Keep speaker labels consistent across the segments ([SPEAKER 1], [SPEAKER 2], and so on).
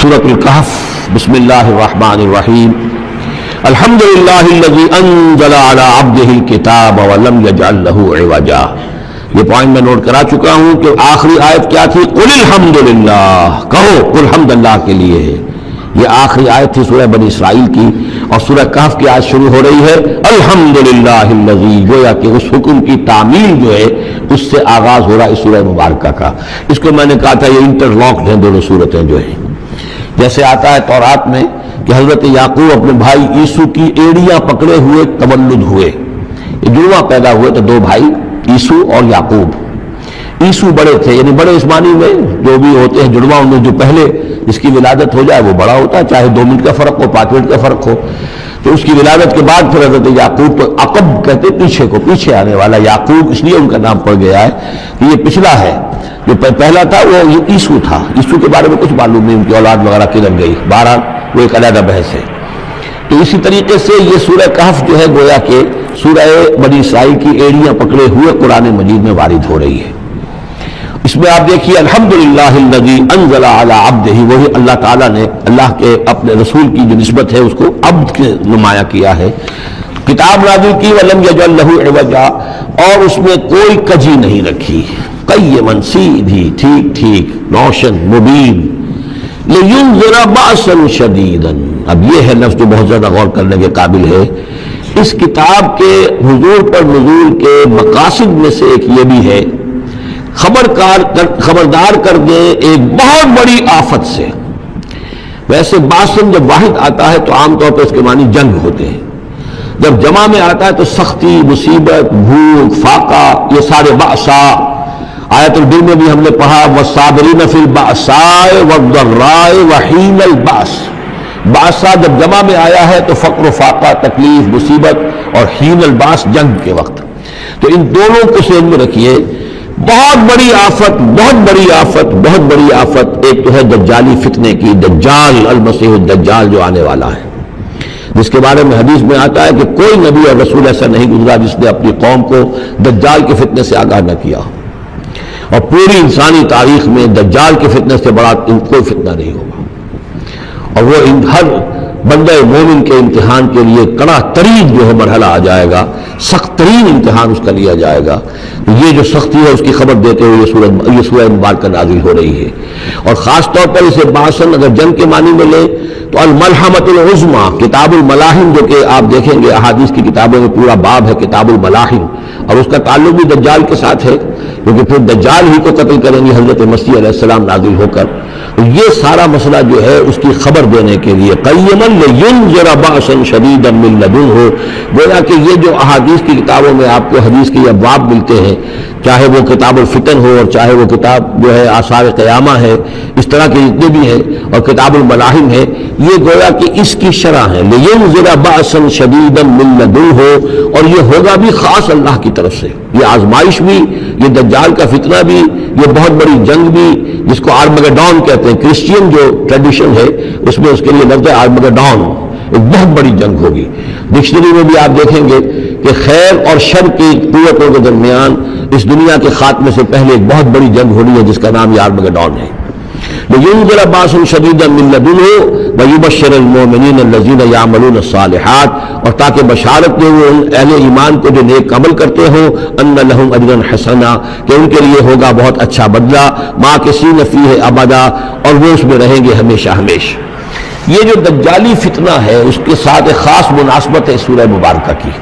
[SPEAKER 1] سورۃ الکہف۔ بسم اللہ الرحمن الرحیم۔ الحمد للہ الذی انزل علی عبدہ الکتاب ولم یجعل لہ عوجا۔ یہ پوائنٹ میں نوٹ کرا چکا ہوں کہ آخری آیت کیا تھی؟ قل الحمد للہ، کہو قل حمد اللہ کے لیے ہے۔ یہ آخری آیت تھی سورہ بنی اسرائیل کی، اور سورہ کہف کی آیت شروع ہو رہی ہے الحمدللہ الذی، گویا کہ اس حکم کی تعمیل جو ہے اس سے آغاز ہو رہا ہے اس سورہ مبارکہ کا۔ اس کو میں نے کہا تھا یہ انٹر لاکڈ ہیں دونوں صورتیں جو ہیں، جیسے آتا ہے تورات میں کہ حضرت یعقوب اپنے بھائی عیسو کی ایڑیاں پکڑے ہوئے تولد ہوئے، یہ جڑواں پیدا ہوئے تو دو بھائی عیسو اور یعقوب۔ عیسو بڑے تھے، یعنی بڑے اسمانی میں جو بھی ہوتے ہیں جڑواں، ان میں جو پہلے جس کی ولادت ہو جائے وہ بڑا ہوتا ہے، چاہے 2 منٹ کا فرق ہو 5 منٹ کا فرق ہو۔ تو اس کی ولادت کے بعد پھر حضرت یعقوب، تو عقب کہتے پیچھے کو، پیچھے آنے والا یعقوب اس لیے ان کا نام پڑ گیا ہے کہ یہ پچھلا ہے۔ جو پہلا تھا وہ عیسو تھا، عیسو کے بارے میں کچھ معلوم نہیں، ان کی اولاد وغیرہ کدھر گئی، بہرحال وہ ایک علیحدہ بحث ہے۔ تو اسی طریقے سے یہ سورہ کہف جو ہے گویا کہ سورہ بنی اسرائیل کی ایڑیاں پکڑے ہوئے قرآن مجید میں وارد ہو رہی ہے۔ اس میں آپ دیکھیے الحمدللہ الذی انزل علی عبدہ، وہی اللہ تعالیٰ نے اللہ کے اپنے رسول کی جو نسبت ہے اس کو عبد کے نمایاں کیا ہے۔ کتاب نازل کی ولم یجعل لہ عوجا، اور اس میں کوئی کجی نہیں رکھی، قیما سیدھی، ٹھیک ٹھیک، روشن مبین، لینذر بأسا شدیدا۔ اب یہ ہے لفظ جو بہت زیادہ غور کرنے کے قابل ہے۔ اس کتاب کے حضور پر نزول کے مقاصد میں سے ایک یہ بھی ہے خبردار کر دیں ایک بہت بڑی آفت سے۔ ویسے باسن جب واحد آتا ہے تو عام طور پر اس کے معنی جنگ ہوتے ہیں، جب جمع میں آتا ہے تو سختی، مصیبت، بھوک، فاقہ، یہ سارے بأسا۔ آیت الدین میں بھی ہم نے پڑھا والصابرین فی البأساء والضراء وحین البأس۔ بأسا جب جمع میں آیا ہے تو فقر و فاقہ، تکلیف، مصیبت، اور حین الباس جنگ کے وقت۔ تو ان دونوں کو ذہن میں رکھیے، بہت بڑی آفت، بہت بڑی آفت، بہت بڑی آفت ایک تو ہے دجالی فتنے کی، دجال المسیح الدجال جو آنے والا ہے، جس کے بارے میں حدیث میں آتا ہے کہ کوئی نبی اور رسول ایسا نہیں گزرا جس نے اپنی قوم کو دجال کے فتنے سے آگاہ نہ کیا، اور پوری انسانی تاریخ میں دجال کے فتنے سے بڑا کوئی فتنہ نہیں ہوگا، اور وہ ہر بندہ مومن کے امتحان کے لیے کڑا ترین جو ہے مرحلہ آ جائے گا، سخت ترین امتحان اس کا لیا جائے گا۔ یہ جو سختی ہے اس کی خبر دیتے ہوئے یہ سورہ مبارکہ نازل ہو رہی ہے، اور خاص طور پر اسے باسن اگر جنگ کے معنی میں لیں تو الملحمۃ العظمیٰ، کتاب الملاحم، جو کہ آپ دیکھیں گے احادیث کی کتابوں میں پورا باب ہے کتاب الملاحم، اور اس کا تعلق بھی دجال کے ساتھ ہے، کیونکہ پھر دجال ہی کو قتل کریں گے حضرت مسیح علیہ السلام نازل ہو کر۔ یہ سارا مسئلہ جو ہے اس کی خبر دینے کے لیے قیما لینذر بأسا شدیدا من لدنہ، گویا کہ یہ جو احادیث کی کتابوں میں آپ کو حدیث کے ابواب ملتے ہیں، چاہے وہ کتاب الفتن ہو اور چاہے وہ کتاب جو ہے آثار قیامہ ہے، اس طرح کے جتنے بھی ہیں، اور کتاب الملاحم ہے، یہ گویا کہ اس کی شرح ہے لینذر بأسا شدیدا من لدنہ، اور یہ ہوگا بھی خاص اللہ کی طرف سے، یہ آزمائش بھی، یہ دجال کا فتنہ بھی، یہ بہت بڑی جنگ بھی، جس کو آرمگڈون کہتے ہیں، کرسچین جو ٹریڈیشن ہے اس میں اس کے لیے لفظ ہے آرمگڈون، ایک بہت بڑی جنگ ہوگی۔ ڈکشنری میں بھی آپ دیکھیں گے کہ خیر اور شر کی قوتوں کے درمیان اس دنیا کے خاتمے سے پہلے ایک بہت بڑی جنگ ہونی ہے جس کا نام یہ آرمگڈون ہے۔ لینذر بأسا شدیدا من لدنہ ویبشر المؤمنین الذین یعملون الصالحات، اور تاکہ بشارت دے وہ اہل ایمان کو جو نیک عمل کرتے ہوں، ان لہم اجرا حسنا، کہ ان کے لیے ہوگا بہت اچھا بدلہ، ماکثین فیہ ابدا، اور وہ اس میں رہیں گے ہمیشہ ہمیشہ۔ یہ جو دجالی فتنہ ہے اس کے ساتھ ایک خاص مناسبت ہے سورہ مبارکہ کی۔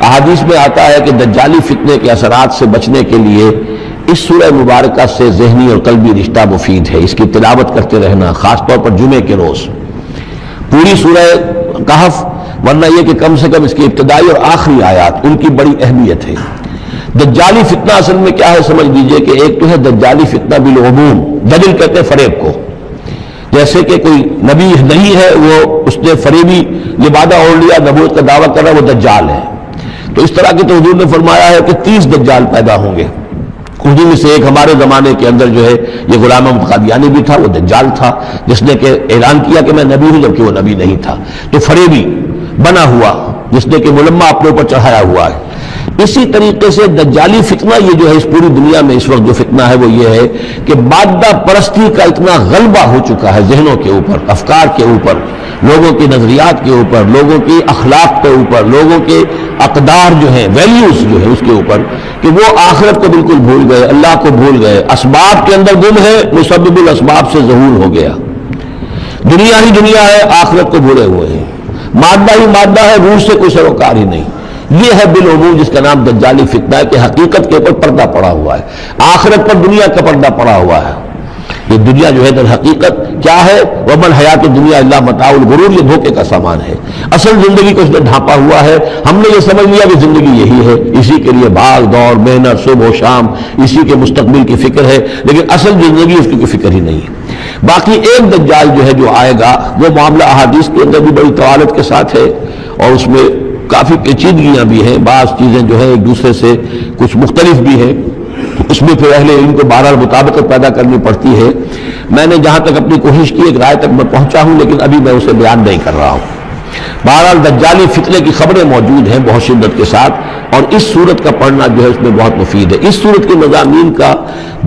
[SPEAKER 1] احادیث میں آتا ہے کہ دجالی فتنے کے اثرات سے بچنے کے لیے اس سورہ مبارکہ سے ذہنی اور قلبی رشتہ مفید ہے، اس کی تلاوت کرتے رہنا، خاص طور پر جمعے کے روز پوری سورہ کہف، ورنہ یہ کہ کم سے کم اس کی ابتدائی اور آخری آیات ان کی بڑی اہمیت ہے۔ دجالی فتنہ اصل میں کیا ہے سمجھ لیجئے کہ ایک تو ہے دجالی فتنہ بالعموم، دجل کہتے ہیں فریب کو، جیسے کہ کوئی نبی نہیں ہے وہ اس نے فریبی لبادہ اوڑھ لیا، نبوت کا دعویٰ کر رہا، وہ دجال ہے۔ تو اس طرح کی تو حضور نے فرمایا ہے کہ 30 دجال پیدا ہوں گے، ان میں سے ایک ہمارے زمانے کے اندر جو ہے یہ غلام احمد قادیانی بھی تھا، وہ دجال تھا جس نے کہ اعلان کیا کہ میں نبی ہوں جبکہ وہ نبی نہیں تھا۔ تو فریبی بنا ہوا جس نے کہ ملمہ اپنے اوپر چڑھایا ہوا ہے، اسی طریقے سے دجالی فتنہ یہ جو ہے اس پوری دنیا میں اس وقت جو فتنہ ہے وہ یہ ہے کہ مادہ پرستی کا اتنا غلبہ ہو چکا ہے ذہنوں کے اوپر، افکار کے اوپر، لوگوں کے نظریات کے اوپر، لوگوں کی اخلاق کے اوپر، لوگوں کے اقدار جو ہیں، ویلیوز جو ہے اس کے اوپر، کہ وہ آخرت کو بالکل بھول گئے، اللہ کو بھول گئے، اسباب کے اندر گم ہے، مسبب الاسباب سے ظہور ہو گیا، دنیا ہی دنیا ہے، آخرت کو بھولے ہوئے ہیں، مادہ ہی مادہ ہے، روح سے کوئی سروکار ہی نہیں۔ یہ ہے بالعموم جس کا نام دجالی فتنہ ہے کہ حقیقت کے اوپر پردہ پڑا ہوا ہے، آخرت پر دنیا کا پردہ پڑا ہوا ہے۔ یہ دنیا جو ہے در حقیقت کیا ہے؟ وَمَا الْحَيَاةُ الدُّنْيَا إِلَّا مَتَاعُ الْغُرُورِ، یہ دھوکے کا سامان ہے۔ اصل زندگی کو اس نے ڈھانپا ہوا ہے، ہم نے یہ سمجھ لیا کہ زندگی یہی ہے، اسی کے لیے بھاگ دوڑ، محنت، صبح و شام، اسی کے مستقبل کی فکر ہے، لیکن اصل زندگی اس کی کوئی فکر ہی نہیں ہے۔ باقی ایک دجال جو ہے جو آئے گا، وہ معاملہ احادیث کے اندر بھی بڑی طوالت کے ساتھ ہے، اور اس میں کافی پیچیدگیاں بھی ہیں، بعض چیزیں جو ہیں ایک دوسرے سے کچھ مختلف بھی ہیں، اس میں پھر اہل علم کو بہرحال مطابقت پیدا کرنی پڑتی ہے۔ میں نے جہاں تک اپنی کوشش کی ایک رائے تک میں پہنچا ہوں، لیکن ابھی میں اسے بیان نہیں کر رہا ہوں۔ بہرحال دجالی فتنے کی خبریں موجود ہیں بہت شدت کے ساتھ، اور اس صورت کا پڑھنا جو ہے اس میں بہت مفید ہے۔ اس صورت کے مضامین کا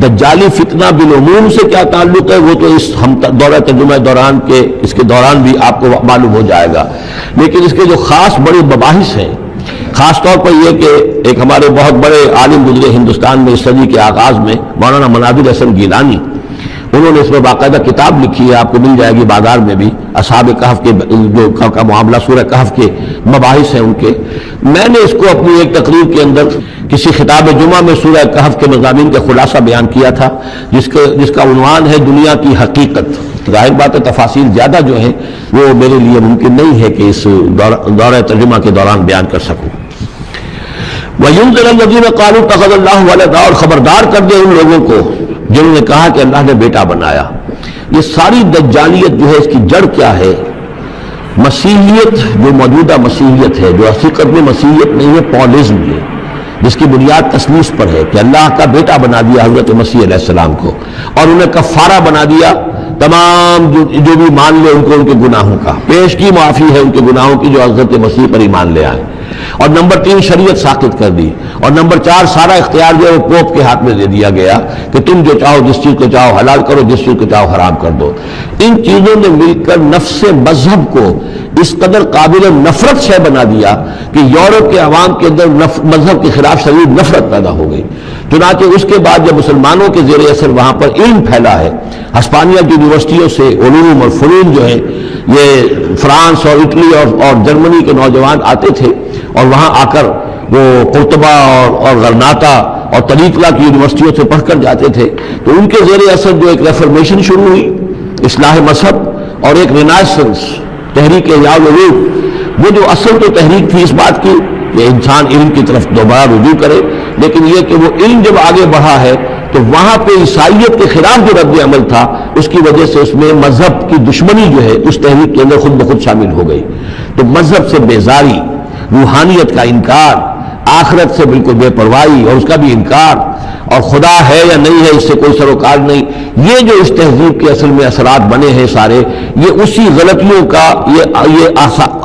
[SPEAKER 1] دجالی فتنہ بالعموم سے کیا تعلق ہے وہ تو اس ہم دورہ ترجمہ دوران کے اس کے دوران بھی آپ کو معلوم ہو جائے گا، لیکن اس کے جو خاص بڑے مباحث ہیں، خاص طور پر یہ کہ ایک ہمارے بہت بڑے عالم گزرے ہندوستان میں اس صدی کے آغاز میں، مولانا منابر حسن گیلانی، انہوں نے اس میں باقاعدہ کتاب لکھی ہے، آپ کو مل جائے گی بازار میں بھی، اصحاب کہف کے جو کا معاملہ سورہ کہف کے مباحث ہیں ان کے۔ میں نے اس کو اپنی ایک تقریر کے اندر کسی خطاب جمعہ میں سورہ کہف کے مضامین کا خلاصہ بیان کیا تھا، جس کا عنوان ہے دنیا کی حقیقت۔ ظاہر بات ہے تفاصیل زیادہ جو ہیں وہ میرے لیے ممکن نہیں ہے کہ اس دورہ ترجمہ کے دوران بیان کر سکوں۔ وَيُنذِرَ الَّذِينَ قَالُوا اتَّخَذَ اللَّهُ وَلَدًا، اور خبردار کر دے ان لوگوں کو جنہوں نے کہا کہ اللہ نے بیٹا بنایا۔ یہ ساری دجالیت جو ہے اس کی جڑ کیا ہے؟ مسیحیت، جو موجودہ مسیحیت ہے، جو حقیقت میں مسیحیت نہیں ہے، پالزم ہے، جس کی بنیاد تثلیث پر ہے کہ اللہ کا بیٹا بنا دیا حضرت مسیح علیہ السلام کو، اور انہیں کفارہ بنا دیا تمام جو بھی مان لے ان کو ان کے گناہوں کا، پیش کی معافی ہے ان کے گناہوں کی جو حضرت مسیح پر ایمان لے آئے، اور نمبر 3 شریعت ساقط کر دی، اور نمبر 4 سارا اختیار جو ہے وہ پوپ کے ہاتھ میں دے دیا گیا کہ تم جو چاہو جس چیز کو چاہو حلال کرو، جس چیز کو چاہو حرام کر دو۔ ان چیزوں نے مل کر نفس مذہب کو اس قدر قابل نفرت شے بنا دیا کہ یورپ کے عوام کے اندر مذہب کے خلاف شدید نفرت پیدا ہو گئی۔ چنانچہ اس کے بعد جب مسلمانوں کے زیر اثر وہاں پر علم پھیلا ہے، ہسپانیہ کی یونیورسٹیوں سے علوم اور فنون جو ہیں، یہ فرانس اور اٹلی اور جرمنی کے نوجوان آتے تھے اور وہاں آ کر وہ قرطبہ اور غرناطہ اور طریقہ کی یونیورسٹیوں سے پڑھ کر جاتے تھے، تو ان کے زیر اثر جو ایک ریفارمیشن شروع ہوئی، اصلاح مذہب، اور ایک رینائسنس، تحریک احیاء العلوم، وہ جو اصل تو تحریک تھی اس بات کی کہ انسان علم کی طرف دوبارہ رجوع کرے، لیکن یہ کہ وہ علم جب آگے بڑھا ہے تو وہاں پہ عیسائیت کے خلاف جو رد عمل تھا اس کی وجہ سے اس میں مذہب کی دشمنی جو ہے اس تحریک کے اندر خود بخود شامل ہو گئی۔ تو مذہب سے بیزاری، روحانیت کا انکار، آخرت سے بالکل بے پرواہی اور اس کا بھی انکار، اور خدا ہے یا نہیں ہے اس سے کوئی سروکار نہیں، یہ جو اس تہذیب کے اصل میں اثرات بنے ہیں سارے، یہ اسی غلطیوں کا یہ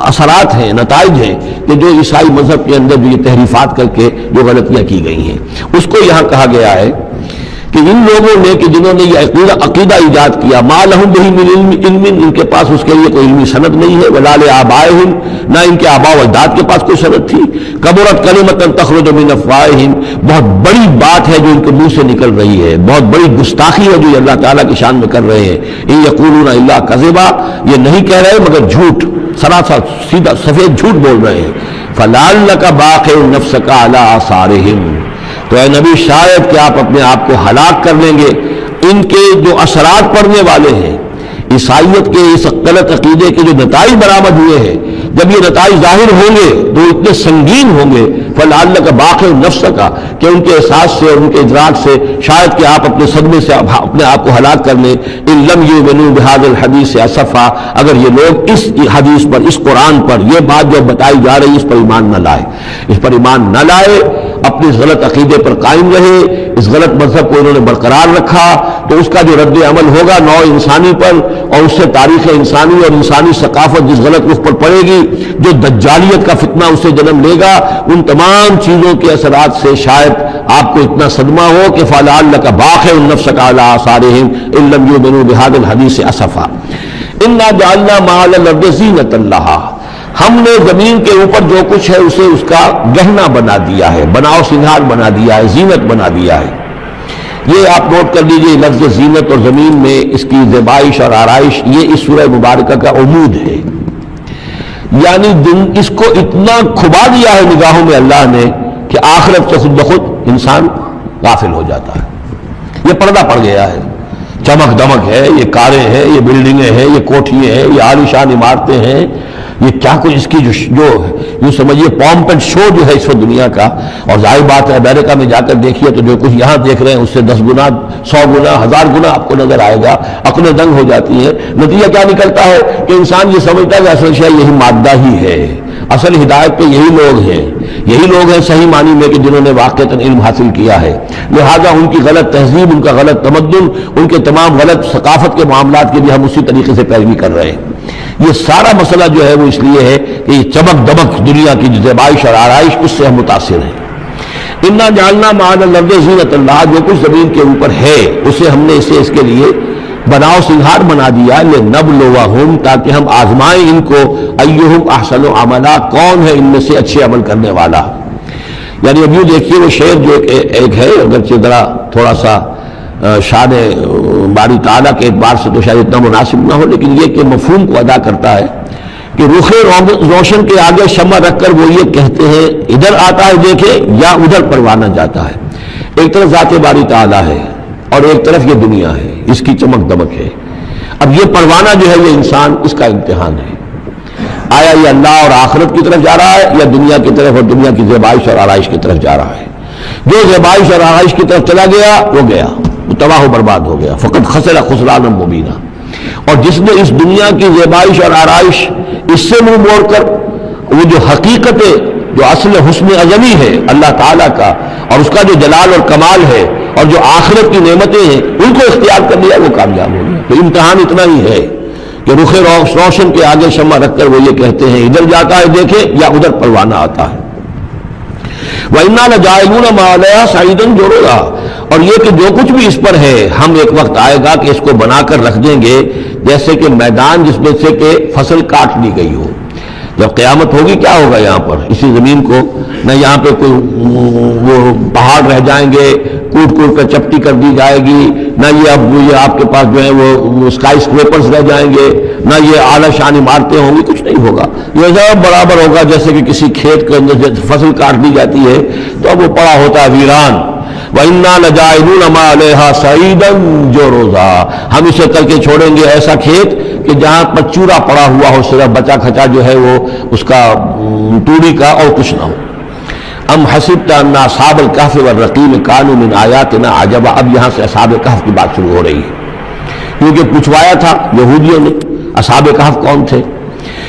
[SPEAKER 1] اثرات ہیں، نتائج ہیں کہ جو عیسائی مذہب کے اندر جو یہ تحریفات کر کے جو غلطیاں کی گئی ہیں، اس کو یہاں کہا گیا ہے کہ ان لوگوں نے کہ جنہوں نے یہ عقیدہ ایجاد کیا، ما لہم بہ من علم، ان کے پاس اس کے لیے کوئی علمی سند نہیں ہے، ولا لآبائہم، نہ ان کے آباء و اجداد کے پاس کوئی سند تھی، کبرت کلمۃ تخرج من افواہہم، بہت بڑی بات ہے جو ان کے منہ سے نکل رہی ہے، بہت بڑی گستاخی ہے جو یہ اللہ تعالیٰ کی شان میں کر رہے ہیں، ان یقولون الا کذبا، یہ نہیں کہہ رہے مگر جھوٹ، سراسر سیدھا سفید جھوٹ بول رہے ہیں، فلعلک باخع نفسک علی آثارہم، تو اے نبی شاید کہ آپ اپنے آپ کو ہلاک کر لیں گے ان کے جو اثرات پڑنے والے ہیں، عیسائیت کے اس غلط عقیدے کے جو نتائج برآمد ہوئے ہیں، جب یہ نتائج ظاہر ہوں گے تو اتنے سنگین ہوں گے، فلعلک باخع نفسک، کہ ان کے احساس سے اور ان کے ادراک سے شاید کہ آپ اپنے صدمے سے اپنے آپ کو ہلاک کر لیں، ان لم یؤمنوا بہذا الحدیث اسفا، اگر یہ لوگ اس حدیث پر، اس قرآن پر، یہ بات جو بتائی جا رہی ہے اس پر ایمان نہ لائے، اس پر ایمان نہ لائے، اپنے غلط عقیدے پر قائم رہے، اس غلط مذہب کو انہوں نے برقرار رکھا تو اس کا جو رد عمل ہوگا نوع انسانی پر، اور اس سے تاریخ انسانی اور انسانی ثقافت جس غلط رخ پر پڑے گی، جو دجالیت کا فتنہ اسے جنم لے گا، ان تمام چیزوں کے اثرات سے شاید آپ کو اتنا صدمہ ہو کہ فَلَعَلَّكَ بَاخِعٌ نَفْسَكَ عَلَىٰ آثَارِهِمْ إِن لَّمْ يُؤْمِنُوا بِهَٰذَا الْحَدِيثِ أَسَفًا إِنَّا جَعَلْنَا مَا عَلَى الْأَرْضِ زِينَةً لَّهَا، ہم نے زمین کے اوپر جو کچھ ہے اسے اس کا گہنا بنا دیا ہے، بناؤ سنگھار بنا دیا ہے، زینت بنا دیا ہے۔ یہ آپ نوٹ کر لیجئے، لفظ زینت اور زمین میں اس کی زیبائش اور آرائش یہ اس سورہ مبارکہ کا عمود ہے، یعنی اس کو اتنا کھبا دیا ہے نگاہوں میں اللہ نے کہ آخرت سے خود بخود انسان غافل ہو جاتا ہے۔ یہ پردہ پڑ گیا ہے، چمک دمک ہے، یہ کاریں ہیں، یہ بلڈنگیں ہیں، یہ کوٹھیاں ہیں، یہ عالیشان عمارتیں ہیں، یہ کیا کچھ اس کی جو یوں سمجھیے پومپ اینڈ شو جو ہے اس وقت دنیا کا، اور ظاہر بات ہے امریکہ میں جا کر دیکھیے تو جو کچھ یہاں دیکھ رہے ہیں اس سے 10 گنا 100 گنا 1000 گنا آپ کو نظر آئے گا، عقلیں دنگ ہو جاتی ہیں۔ نتیجہ کیا نکلتا ہے کہ انسان یہ سمجھتا ہے کہ اصل شے یہی مادہ ہی ہے، اصل ہدایت پہ یہی لوگ ہیں، یہی لوگ ہیں صحیح معنی میں کہ جنہوں نے واقعتاً علم حاصل کیا ہے، لہذا ان کی غلط تہذیب، ان کا غلط تمدن، ان کے تمام غلط ثقافت کے معاملات کی بھی ہم اسی طریقے سے پیروی کر رہے ہیں۔ یہ سارا مسئلہ جو ہے وہ اس لیے ہے کہ یہ چمک دمک دنیا کی زیبائش اور آرائش اس سے ہم متاثر ہیں۔ انا جعلنا ما علی الارض زینۃ اللہ، جو کچھ زمین کے اوپر ہے اسے ہم نے اس کے لیے بناؤ سنگھار بنا دیا، لنبلوہم، تاکہ ہم آزمائیں ان کو، ایہم احسن عملا، کون ہے ان میں سے اچھے عمل کرنے والا۔ یعنی اب یوں دیکھیے وہ شعر جو ایک ہے، اگرچہ ذرا تھوڑا سا شان باری تعالیٰ کے اعتبار سے تو شاید اتنا مناسب نہ ہو، لیکن یہ کہ مفہوم کو ادا کرتا ہے کہ رخ روشن کے آگے شمع رکھ کر وہ یہ کہتے ہیں ادھر آتا ہے دیکھے یا ادھر پروانہ جاتا ہے۔ ایک طرف ذات باری تعالیٰ ہے اور ایک طرف یہ دنیا ہے، اس کی چمک دمک ہے۔ اب یہ پروانہ جو ہے یہ انسان، اس کا امتحان ہے، آیا یہ اللہ اور آخرت کی طرف جا رہا ہے یا دنیا کی طرف اور دنیا کی زیبائش اور آرائش کی طرف جا رہا ہے۔ جو زیبائش اور آرائش کی طرف چلا گیا وہ گیا، وہ تباہ و برباد ہو گیا، فقط خسر خسرانا مبینہ۔ اور جس نے اس دنیا کی زیبائش اور آرائش اس سے منہ موڑ کر وہ جو حقیقت جو اصل حسن عظمی ہے اللہ تعالیٰ کا اور اس کا جو جلال اور کمال ہے اور جو آخرت کی نعمتیں ہیں ان کو اختیار کر لیا، وہ کامیاب ہو گیا۔ تو امتحان اتنا ہی ہے کہ رخ روشن کے آگے شمع رکھ کر وہ یہ کہتے ہیں ادھر جاتا ہے دیکھے یا ادھر پروانہ آتا ہے۔ وَإِنَّا لَجَاعِلُونَ مَا عَلَيْهَا صَعِيدًا جُرُزًا، اور یہ کہ جو کچھ بھی اس پر ہے ہم ایک وقت آئے گا کہ اس کو بنا کر رکھ دیں گے جیسے کہ میدان جس میں سے کہ فصل کاٹ لی گئی ہو۔ جب قیامت ہوگی کیا ہوگا یہاں پر اسی زمین کو، نہ یہاں پہ کوئی وہ پہاڑ رہ جائیں گے کوٹ کوٹ کر چپٹی کر دی جائے گی، نہ یہ آپ کے پاس جو ہے وہ اسکائی اسکریپرز رہ جائیں گے، نہ یہ اعلیٰ شان عمارتیں ہوں گی، کچھ نہیں ہوگا۔ یہ سب برابر ہوگا جیسے کہ کسی کھیت کے اندر فصل کاٹ دی جاتی ہے تو اب وہ پڑا ہوتا ہے ویران۔ وَإِنَّا لَجَاعِلُونَ مَا عَلَيْهَا صَعِيدًا جُرُزًا، ہم اسے کر کے چھوڑیں گے ایسا کھیت کہ جہاں پر چورا پڑا ہوا ہو، صرف بچا کھچا جو ہے وہ اس کا توڑی کا اور کچھ نہ ہو۔ ام حسبت ان اصحاب الکہف والرقیم کانوا من آیاتنا عجبا، اب یہاں سے اصحاب کہف کی بات شروع ہو رہی ہے، کیونکہ پوچھوایا تھا یہودیوں نے اصحاب کہف کون تھے۔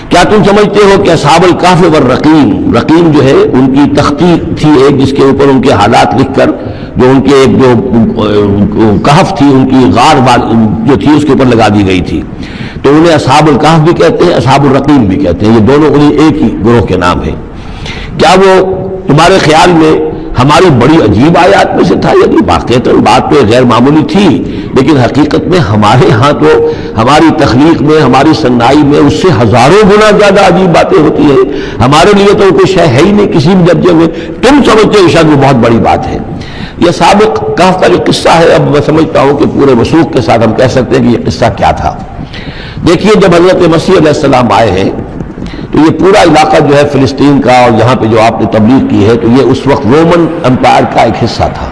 [SPEAKER 1] کیا تم سمجھتے ہو کہ اصحاب الکہف والرقیم، رقیم جو ہے ان کی تختی تھی ایک جس کے اوپر ان کے حالات لکھ کر جو ان کے ایک جو کہف تھی ان کی غار جو تھی اس کے اوپر لگا دی گئی تھی، تو انہیں اصحاب الکہف بھی کہتے ہیں اصحاب الرقیم بھی کہتے ہیں، یہ دونوں انہیں ایک ہی گروہ کے نام ہیں۔ کیا وہ تمہارے خیال میں ہماری بڑی عجیب آیات میں سے تھا؟ یعنی واقعتاً بات تو غیر معمولی تھی، لیکن حقیقت میں ہمارے ہاں تو ہماری تخلیق میں ہماری صنائی میں اس سے ہزاروں گنا زیادہ عجیب باتیں ہوتی ہیں، ہمارے لیے تو کوئی شے ہے ہی نہیں کسی بھی درجے میں، تم سمجھتے ہو شاید وہ بہت بڑی بات ہے۔ یہ سابق کہف کا جو قصہ ہے اب میں سمجھتا ہوں کہ پورے وثوق کے ساتھ ہم کہہ سکتے ہیں کہ یہ قصہ کیا تھا۔ دیکھیے جب حضرت مسیح علیہ السلام آئے ہیں تو یہ پورا علاقہ جو ہے فلسطین کا اور یہاں پہ جو آپ نے تبلیغ کی ہے تو یہ اس وقت رومن امپائر کا ایک حصہ تھا،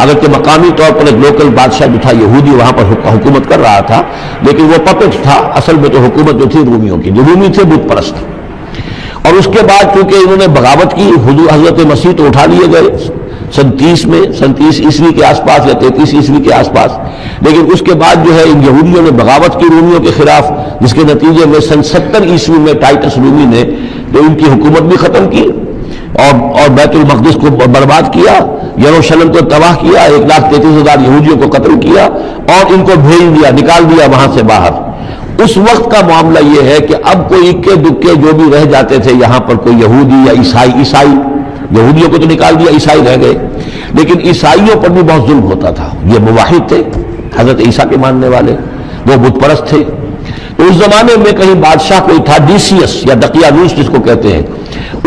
[SPEAKER 1] اگرچہ مقامی طور پر ایک لوکل بادشاہ جو تھا یہودی وہاں پر حکومت کر رہا تھا، لیکن وہ پپٹ تھا، اصل میں تو حکومت جو تھی رومیوں کی، جو رومی تھے بت پرست۔ اور اس کے بعد چونکہ انہوں نے بغاوت کی، حضرت مسیح تو اٹھا لیے گئے سن 30 عیسوی کے آس پاس یا 33 عیسوی کے آس پاس، لیکن اس کے بعد جو ہے ان یہودیوں نے بغاوت کی رومیوں کے خلاف، جس کے نتیجے میں سن 70 عیسوی میں ٹائٹس رومی نے تو ان کی حکومت بھی ختم کی اور بیت المقدس کو برباد کیا، یروشلم کو تباہ کیا، 1,33,000 یہودیوں کو قتل کیا اور ان کو بھیج دیا، نکال دیا وہاں سے باہر۔ اس وقت کا معاملہ یہ ہے کہ اب کوئی اکے دکے جو بھی رہ جاتے تھے یہاں پر، کوئی یہودی یا عیسائی، یہودیوں کو تو نکال دیا، عیسائی رہ گئے، لیکن عیسائیوں پر بھی بہت ظلم ہوتا تھا۔ یہ موحد تھے، حضرت عیسیٰ کے ماننے والے، وہ بت پرست تھے۔ تو اس زمانے میں کہیں بادشاہ کوئی تھا، ڈیسیس یا دقیانوس جس کو کہتے ہیں،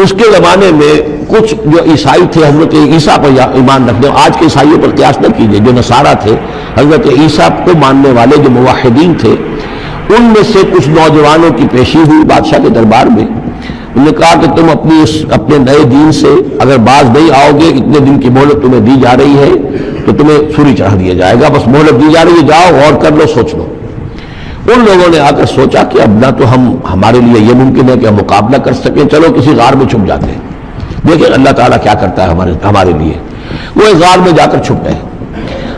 [SPEAKER 1] اس کے زمانے میں کچھ جو عیسائی تھے حضرت عیسیٰ پر ایمان رکھنے، آج کے عیسائیوں پر قیاس نہ کیجیے، جو نصارہ تھے حضرت عیسیٰ کو ماننے والے جو موحدین تھے، ان میں سے کچھ نوجوانوں کی پیشی ہوئی بادشاہ کے دربار میں۔ انہوں نے کہا کہ تم اپنے نئے دین سے اگر باز نہیں آؤ گے، اتنے دن کی مہلت تمہیں دی جا رہی ہے تو تمہیں سولی چڑھا دیا جائے گا، بس مہلت دی جا رہی ہے، جاؤ غور کر لو، سوچ لو۔ ان لوگوں نے آ کر سوچا کہ اب نہ تو ہمارے لیے یہ ممکن ہے کہ ہم مقابلہ کر سکیں، چلو کسی غار میں چھپ جاتے ہیں، دیکھیں اللہ تعالیٰ کیا کرتا ہے ہمارے لیے۔ وہ ایک غار میں جا کر چھپ گئے،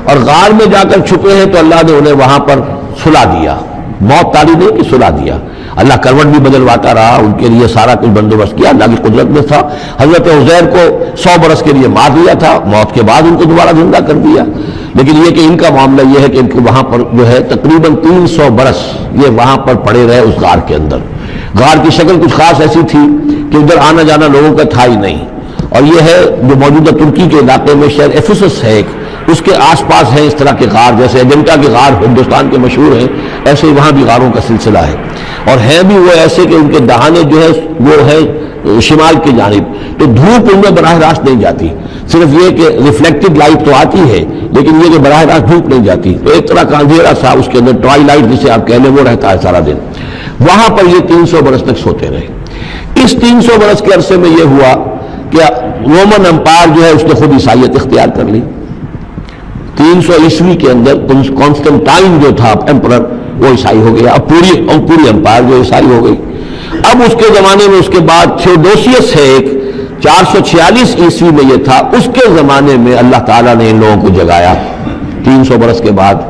[SPEAKER 1] اور غار میں جا کر چھپے ہیں تو اللہ نے انہیں وہاں پر سلا دیا، موت تاری نہیں کہ سلا دیا۔ اللہ کروٹ بھی بدلواتا رہا، ان کے لیے سارا کچھ بندوبست کیا، اللہ کی قدرت میں تھا۔ حضرت عزیر کو 100 برس کے لیے مار دیا تھا، موت کے بعد ان کو دوبارہ زندہ کر دیا۔ لیکن یہ کہ ان کا معاملہ یہ ہے کہ ان کو وہاں پر جو ہے تقریباً 300 برس یہ وہاں پر پڑے رہے اس غار کے اندر۔ غار کی شکل کچھ خاص ایسی تھی کہ ادھر آنا جانا لوگوں کا تھا ہی نہیں، اور یہ ہے جو موجودہ ترکی کے علاقے میں شہر ایفیسس ہے، اس کے آس پاس ہیں اس طرح کے غار، جیسے اجنتا کے غار ہندوستان کے مشہور ہیں، ایسے ہی وہاں بھی غاروں کا سلسلہ ہے، اور ہیں بھی وہ ایسے کہ ان کے دہانے جو ہے وہ ہے شمال کی جانب، تو دھوپ ان میں براہ راست نہیں جاتی، صرف یہ کہ ریفلیکٹڈ لائٹ تو آتی ہے لیکن یہ کہ براہ راست دھوپ نہیں جاتی، تو ایک طرح کا اندھیرا سا اس کے اندر ٹوائی لائٹ جسے آپ کہہ لیں وہ رہتا ہے سارا دن۔ وہاں پر یہ 300 برس تک سوتے رہے۔ اس 300 برس کے عرصے میں یہ ہوا کہ رومن امپائر جو ہے اس نے خود عیسائیت اختیار کر لی۔ 300 عیسوی کے اندر کانسٹنٹائن جو تھا ایمپرر وہ عیسائی ہو گیا، اب پوری امپائر جو عیسائی ہو گئی۔ اب اس کے زمانے میں اس کے بعد تھیوڈوسیس ہے ایک، 446 عیسوی میں یہ تھا، اس کے زمانے میں اللہ تعالیٰ نے ان لوگوں کو جگایا 300 برس کے بعد۔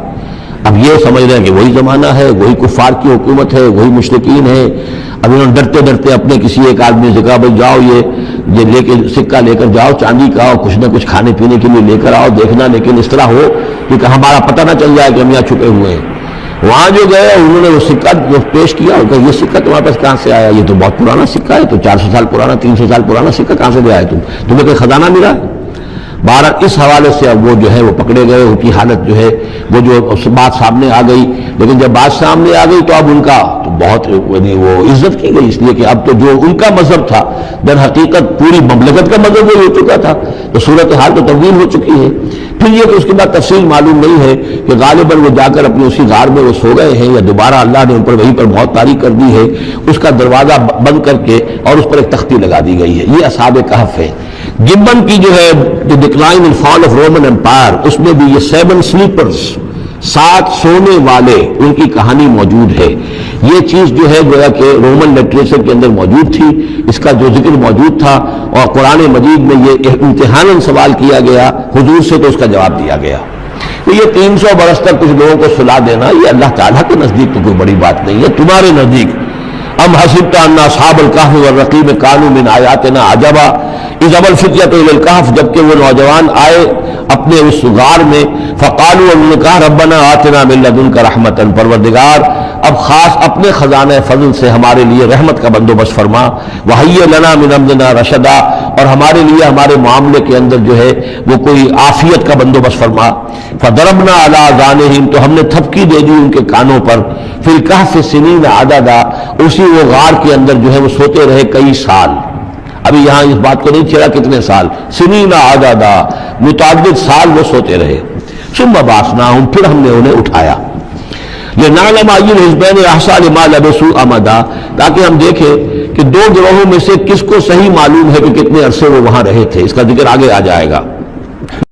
[SPEAKER 1] اب یہ سمجھ رہے ہیں کہ وہی زمانہ ہے، وہی کفار کی حکومت ہے، وہی مشرکین ہے۔ اب انہوں نے ڈرتے ڈرتے اپنے کسی ایک آدمی سے کہا بھائی جاؤ یہ لے کے سکہ لے کر جاؤ چاندی کا، اور کچھ نہ کچھ کھانے پینے کے لیے لے کر آؤ، دیکھنا لیکن اس طرح ہو کہ ہمارا پتہ نہ چل جائے کہ ہم یہاں چھپے ہوئے ہیں۔ وہاں جو گئے انہوں نے وہ سکہ جو پیش کیا، اور کہا یہ سکہ تمہارے پاس کہاں سے آیا؟ یہ تو بہت پرانا سکہ ہے، تو 400 سال پرانا، 300 سال پرانا سکہ کہاں سے لے آئے تمہیں کوئی خزانہ ملا ہے؟ بہرحال اس حوالے سے اب وہ جو ہے وہ پکڑے گئے، ان کی حالت جو ہے وہ جو بات سامنے آ گئی، لیکن جب بات سامنے آ گئی تو اب ان کا تو بہت وہ عزت کی گئی، اس لیے کہ اب تو جو ان کا مذہب تھا در حقیقت پوری مملکت کا مذہب وہ ہو چکا تھا، تو صورتحال تو تبدیل ہو چکی ہے۔ پھر یہ کہ اس کے بعد تفصیل معلوم نہیں ہے کہ غالباً وہ جا کر اپنے اسی غار میں وہ سو گئے ہیں، یا دوبارہ اللہ نے ان پر وہیں پر بہت تاریخ کر دی ہے، اس کا دروازہ بند کر کے اور اس پر ایک تختی لگا دی گئی ہے۔ یہ اصحاب کہف ہے۔ گبن کی جو ہے decline and fall of Roman empire, اس میں بھی یہ 7 سلیپرز، 7 سونے والے، ان کی کہانی موجود ہے۔ یہ چیز جو ہے گویا کہ رومن لٹریچر کے اندر موجود تھی، اس کا جو ذکر موجود تھا، اور قرآن مجید میں یہ امتحاناً سوال کیا گیا حضور سے، تو اس کا جواب دیا گیا۔ تو یہ 300 برس تک کچھ لوگوں کو سلا دینا، یہ اللہ تعالیٰ کے نزدیک تو کوئی بڑی بات نہیں ہے، تمہارے نزدیک۔ ام حسبت ان اصحاب الکہف والرقیم کانوا من آیاتنا عجبا اذ ابى الفتية الى الكهف، جبکہ وہ نوجوان آئے اپنے اس غار میں، فقالوا، انہوں نے کہا ربنا آتنا من لدنک رحمتا، پروردگار اب خاص اپنے خزانہ فضل سے ہمارے لیے رحمت کا بندوبست فرما، وہیئ لنا من امرنا رشدا، اور ہمارے لیے ہمارے معاملے کے اندر جو ہے وہ کوئی عافیت کا بندوبست فرما۔ فضربنا علی آذانہم، تو ہم نے تھپکی دے دی ان کے کانوں پر، فی الکہف سنین عددا، اسی وہ غار کے اندر جو ہے وہ سوتے رہے کئی سال۔ ابھی یہاں اس بات کو نہیں چھیڑا کتنے سال، سنین عددا، متعدد سال وہ سوتے رہے۔ ثم بعثناہم، پھر ہم نے انہیں اٹھایا، لنعلم ای الحزبین احصیٰ لما لبثوا امدا، تاکہ ہم دیکھیں کہ 2 گروہوں میں سے کس کو صحیح معلوم ہے کہ کتنے عرصے وہ وہاں رہے تھے۔ اس کا ذکر آگے آ جائے گا۔